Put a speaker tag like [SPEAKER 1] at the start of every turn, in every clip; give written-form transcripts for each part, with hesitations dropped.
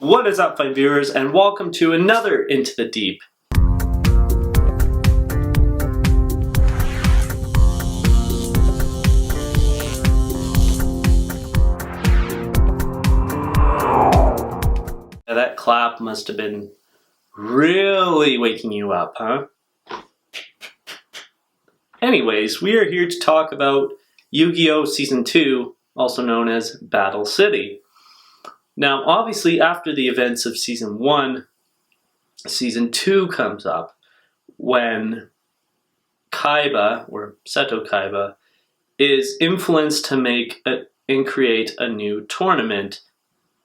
[SPEAKER 1] What is up, my viewers, and welcome to another Into the Deep. Now, that clap must have been really waking you up, huh? Anyways, we are here to talk about Yu-Gi-Oh! Season 2, also known as Battle City. Now, obviously, after the events of Season 1, Season 2 comes up when Kaiba, or Seto Kaiba, is influenced to make and create a new tournament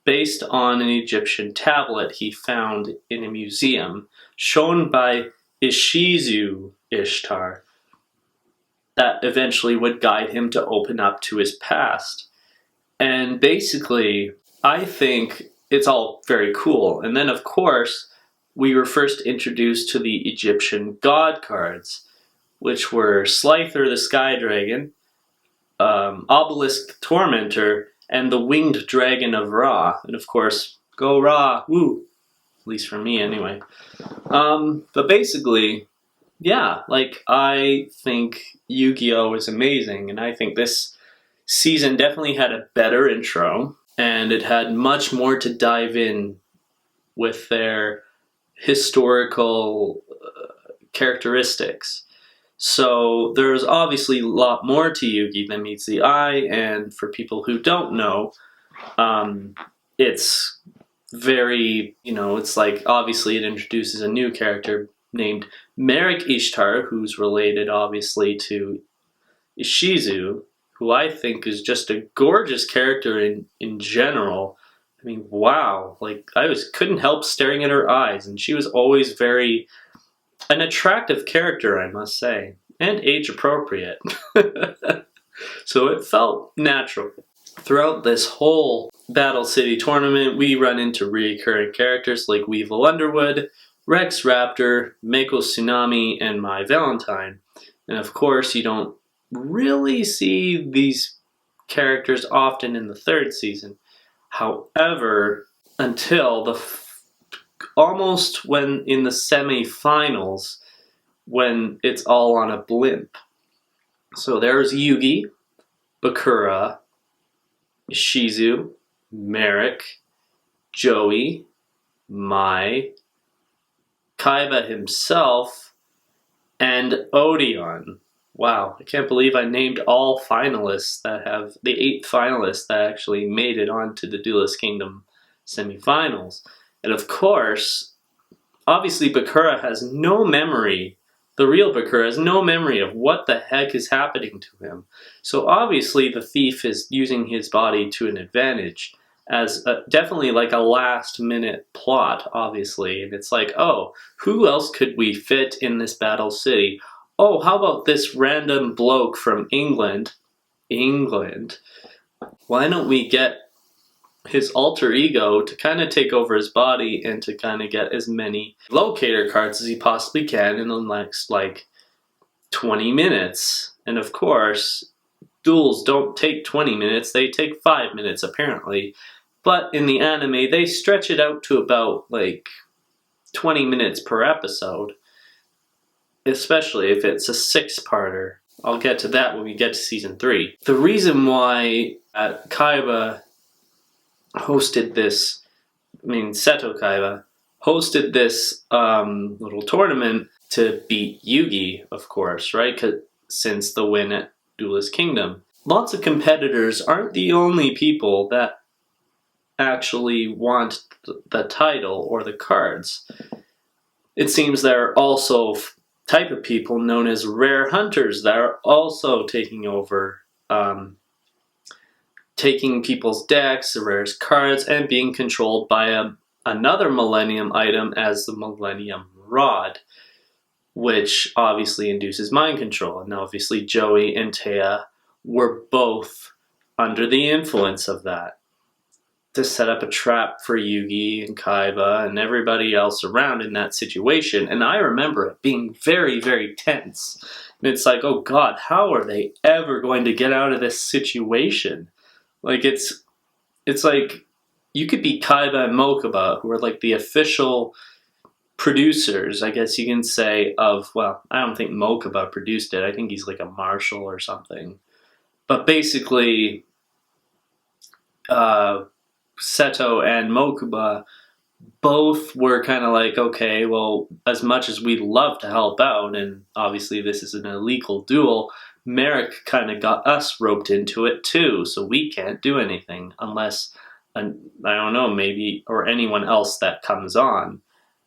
[SPEAKER 1] based on an Egyptian tablet he found in a museum shown by Ishizu Ishtar that eventually would guide him to open up to his past. And basically, I think it's all very cool. And then, of course, we were first introduced to the Egyptian god cards, which were Slifer the Sky Dragon, Obelisk the Tormentor, and the Winged Dragon of Ra. And of course, go Ra, woo! At least for me, anyway. But basically, yeah, I think Yu-Gi-Oh! Is amazing, and I think this season definitely had a better intro, and it had much more to dive in with their historical characteristics. So there's obviously a lot more to Yu-Gi than meets the eye, and for people who don't know, it's very, it's like, obviously it introduces a new character named Merrick Ishtar, who's related obviously to Ishizu, who I think is just a gorgeous character in general. I mean, wow, couldn't help staring at her eyes, and she was always an attractive character, I must say, and age appropriate. So it felt natural. Throughout this whole Battle City tournament, we run into recurring characters like Weevil Underwood, Rex Raptor, Mako Tsunami, and My Valentine. And of course, you don't really see these characters often in the third season. However, until almost when in the semi-finals, when it's all on a blimp. So there's Yugi, Bakura, Ishizu, Merrick, Joey, Mai, Kaiba himself, and Odeon. Wow, I can't believe I named all finalists the 8 finalists that actually made it onto the Duelist Kingdom semifinals. And of course, obviously Bakura has no memory, the real Bakura has no memory of what the heck is happening to him. So obviously the thief is using his body to an advantage as definitely like a last minute plot, obviously. And it's like, oh, who else could we fit in this Battle City? Oh, how about this random bloke from England? Why don't we get his alter ego to kind of take over his body and to kind of get as many locator cards as he possibly can in the next, 20 minutes. And of course, duels don't take 20 minutes, they take 5 minutes, apparently. But in the anime, they stretch it out to about, 20 minutes per episode. Especially if it's a 6-parter. I'll get to that when we get to Season 3. The reason why Kaiba hosted this, Seto Kaiba, hosted this little tournament to beat Yugi, of course, right? Since the win at Duelist Kingdom. Lots of competitors aren't the only people that actually want the title or the cards. It seems there are also type of people known as rare hunters that are also taking over, taking people's decks, the rarest cards, and being controlled by another Millennium item as the Millennium Rod, which obviously induces mind control. And obviously Joey and Taya were both under the influence of that to set up a trap for Yugi and Kaiba and everybody else around in that situation. And I remember it being very, very tense. And it's like, oh God, how are they ever going to get out of this situation? It's like you could be Kaiba and Mokuba, who are like the official producers, I guess you can say, of, well, I don't think Mokuba produced it. I think he's like a marshal or something. But basically, Seto and Mokuba both were kind of like, okay, well, as much as we'd love to help out, and obviously this is an illegal duel, Merrick kind of got us roped into it too, so we can't do anything unless, I don't know, maybe, or anyone else that comes on,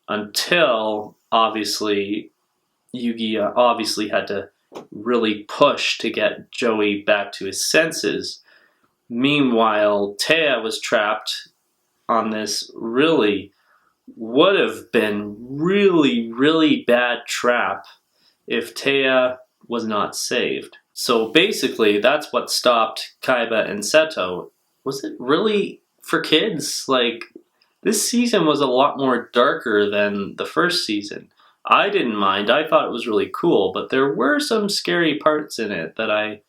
[SPEAKER 1] until obviously YuGiOh obviously had to really push to get Joey back to his senses. Meanwhile, Taya was trapped on this really would have been really, really bad trap if Taya was not saved. So basically, that's what stopped Kaiba and Seto. Was it really for kids? Like, this season was a lot more darker than the first season. I didn't mind. I thought it was really cool, but there were some scary parts in it that I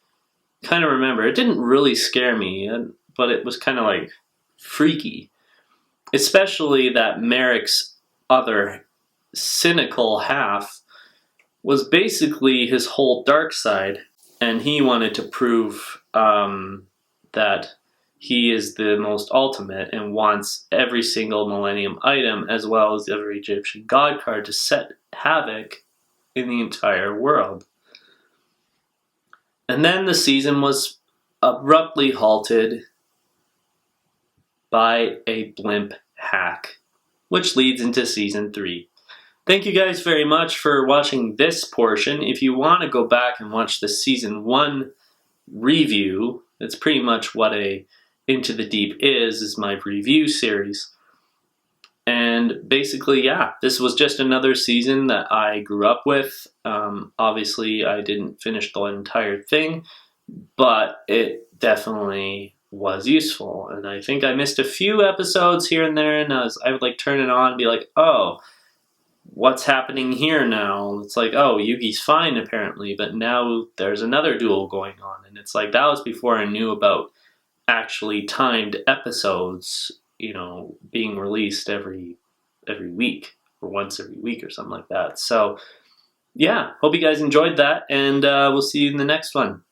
[SPEAKER 1] kind of remember. It didn't really scare me, but it was kind of like freaky. Especially that Merrick's other cynical half was basically his whole dark side, and he wanted to prove that he is the most ultimate and wants every single Millennium item as well as every Egyptian god card to set havoc in the entire world. And then the season was abruptly halted by a blimp hack, which leads into season 3. Thank you guys very much for watching this portion. If you want to go back and watch the season 1 review, that's pretty much what a Into the Deep is my review series. And basically, yeah, this was just another season that I grew up with. Obviously, I didn't finish the entire thing, but it definitely was useful. And I think I missed a few episodes here and there, and I would like turn it on and be like, oh, what's happening here now? It's like, oh, Yugi's fine apparently, but now there's another duel going on. And it's like, that was before I knew about actually timed episodes, you know, being released every week or once every week or something like that. So yeah, hope you guys enjoyed that, and we'll see you in the next one.